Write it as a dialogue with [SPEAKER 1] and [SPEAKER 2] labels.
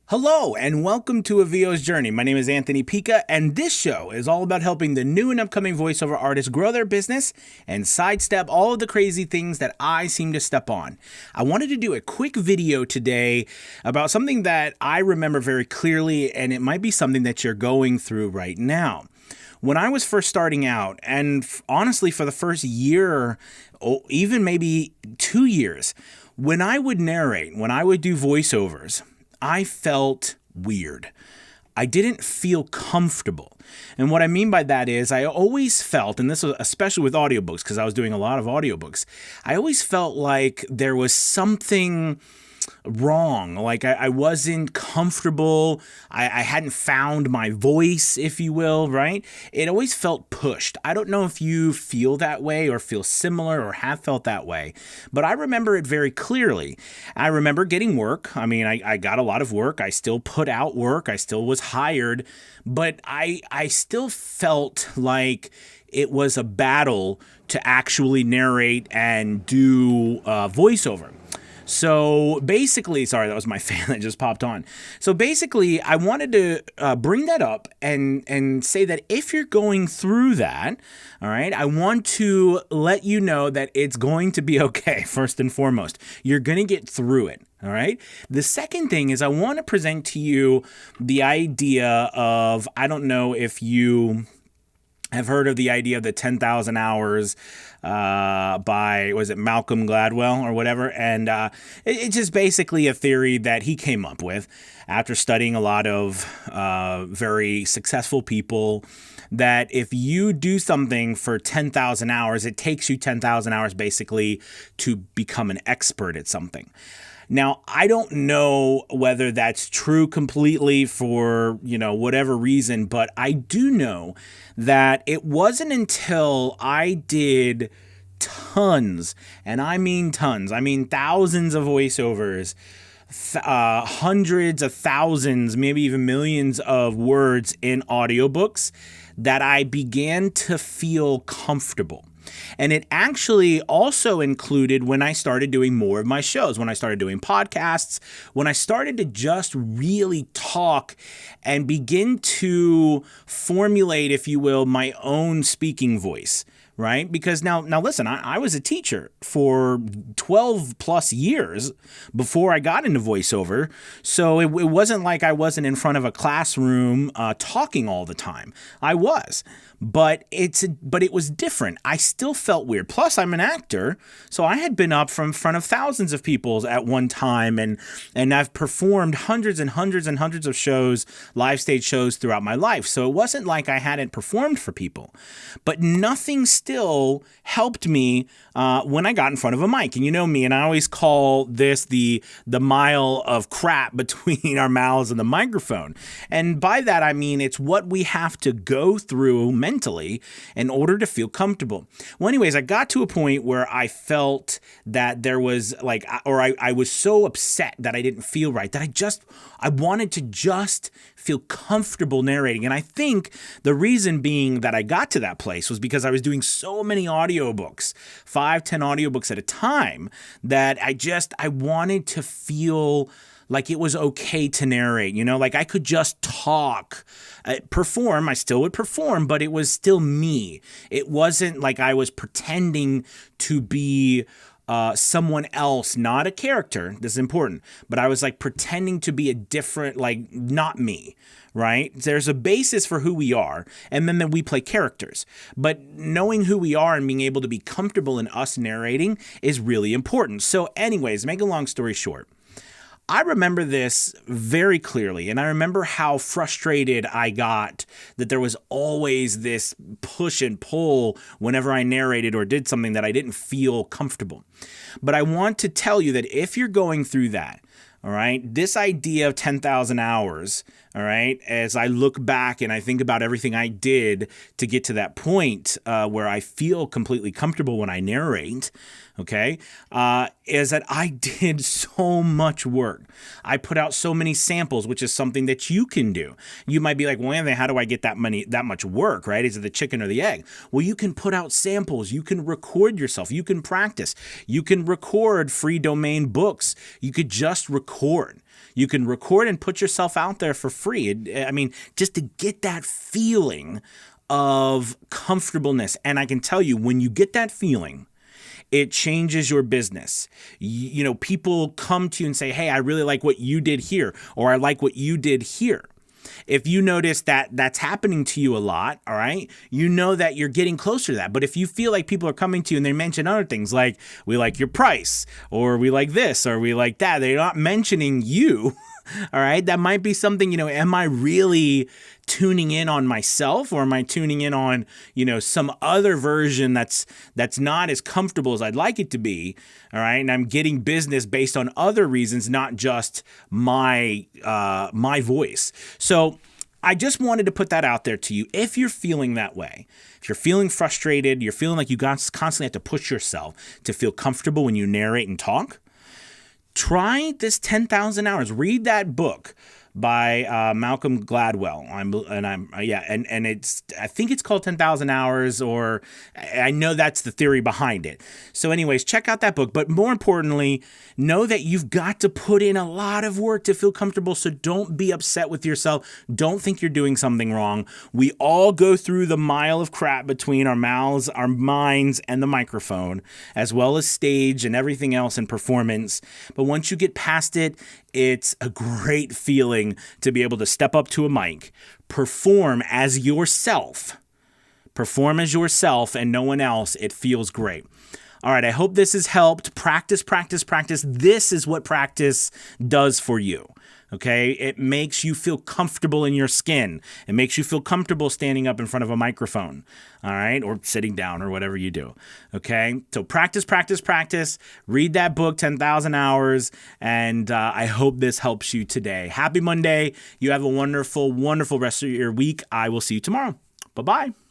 [SPEAKER 1] Hello and welcome to A VO's Journey. My name is Anthony Pica, and this show is all about helping the new and upcoming voiceover artists grow their business and sidestep all of the crazy things that I seem to step on. I wanted to do a quick video today about something that I remember very clearly, and it might be something that you're going through right now. When I was first starting out, and honestly for the first year, even maybe 2 years, when I would narrate, when I would do voiceovers, I felt weird. I didn't feel comfortable. And what I mean by that is I always felt, and this was especially with audiobooks because I was doing a lot of audiobooks, I always felt like there was something wrong. Like I wasn't comfortable. I hadn't found my voice, if you will, right? It always felt pushed. I don't know if you feel that way or feel similar or have felt that way, but I remember it very clearly. I remember getting work. I mean, I got a lot of work. I still put out work. I still was hired, but I still felt like it was a battle to actually narrate and do voiceover. So basically, sorry, that was my fan that just popped on. So basically, I wanted to bring that up and say that if you're going through that, all right, I want to let you know that it's going to be okay, first and foremost. You're going to get through it. All right. The second thing is I want to present to you the idea of, I don't know if you have heard of the idea of the 10,000 hours by, was it Malcolm Gladwell or whatever? And it's just basically a theory that he came up with after studying a lot of very successful people, that if you do something for 10,000 hours, it takes you 10,000 hours basically to become an expert at something. Now, I don't know whether that's true completely for, whatever reason, but I do know that it wasn't until I did tons, and I mean tons, I mean thousands of voiceovers, hundreds of thousands, maybe even millions of words in audiobooks, that I began to feel comfortable. And it actually also included when I started doing more of my shows, when I started doing podcasts, when I started to just really talk and begin to formulate, if you will, my own speaking voice. Right? Because now listen, I was a teacher for 12 plus years before I got into voiceover. So it wasn't like I wasn't in front of a classroom talking all the time. I was. But it was different. I still felt weird. Plus, I'm an actor, so I had been up from in front of thousands of people at one time, and I've performed hundreds and hundreds and hundreds of shows, live stage shows throughout my life. So it wasn't like I hadn't performed for people, but nothing still helped me when I got in front of a mic. And you know me, and I always call this the mile of crap between our mouths and the microphone. And by that, I mean it's what we have to go through mentally in order to feel comfortable. Well, anyways, I got to a point where I felt that there was I was so upset that I didn't feel right, that I wanted to just feel comfortable narrating. And I think the reason being that I got to that place was because I was doing so many audiobooks, 5-10 audiobooks at a time, that I wanted to feel like it was okay to narrate, like I could just talk, perform. I still would perform, but it was still me. It wasn't like I was pretending to be someone else, not a character. This is important, but I was like pretending to be a different, like not me, right? There's a basis for who we are, and then we play characters. But knowing who we are and being able to be comfortable in us narrating is really important. So anyways, make a long story short, I remember this very clearly, and I remember how frustrated I got that there was always this push and pull whenever I narrated or did something that I didn't feel comfortable. But I want to tell you that if you're going through that, all right, this idea of 10,000 hours, all right, as I look back and I think about everything I did to get to that point where I feel completely comfortable when I narrate, okay, is that I did so much work. I put out so many samples, which is something that you can do. You might be like, well, Anthony, how do I get that much work, right? Is it the chicken or the egg? Well, you can put out samples. You can record yourself. You can practice. You can record free domain books. You could just record. You can record and put yourself out there for free. I mean, just to get that feeling of comfortableness. And I can tell you, when you get that feeling, it changes your business. You know, people come to you and say, hey, I really like what you did here, or I like what you did here. If you notice that that's happening to you a lot, all right, you know that you're getting closer to that. But if you feel like people are coming to you and they mention other things like, we like your price, or we like this, or we like that, they're not mentioning you. All right, that might be something, you know, am I really tuning in on myself, or am I tuning in on, you know, some other version that's not as comfortable as I'd like it to be? All right, and I'm getting business based on other reasons, not just my voice. So I just wanted to put that out there to you. If you're feeling that way, if you're feeling frustrated, you're feeling like you constantly have to push yourself to feel comfortable when you narrate and talk, try this 10,000 hours. Read that book by Malcolm Gladwell. I think it's called 10,000 Hours, or I know that's the theory behind it. So anyways, check out that book. But more importantly, know that you've got to put in a lot of work to feel comfortable. So don't be upset with yourself. Don't think you're doing something wrong. We all go through the mile of crap between our mouths, our minds, and the microphone, as well as stage and everything else in performance. But once you get past it, it's a great feeling to be able to step up to a mic, perform as yourself and no one else. It feels great. All right, I hope this has helped. Practice, practice, practice. This is what practice does for you. Okay, it makes you feel comfortable in your skin. It makes you feel comfortable standing up in front of a microphone, all right, or sitting down or whatever you do. Okay, so practice, practice, practice. Read that book, 10,000 Hours, and I hope this helps you today. Happy Monday. You have a wonderful, wonderful rest of your week. I will see you tomorrow. Bye-bye.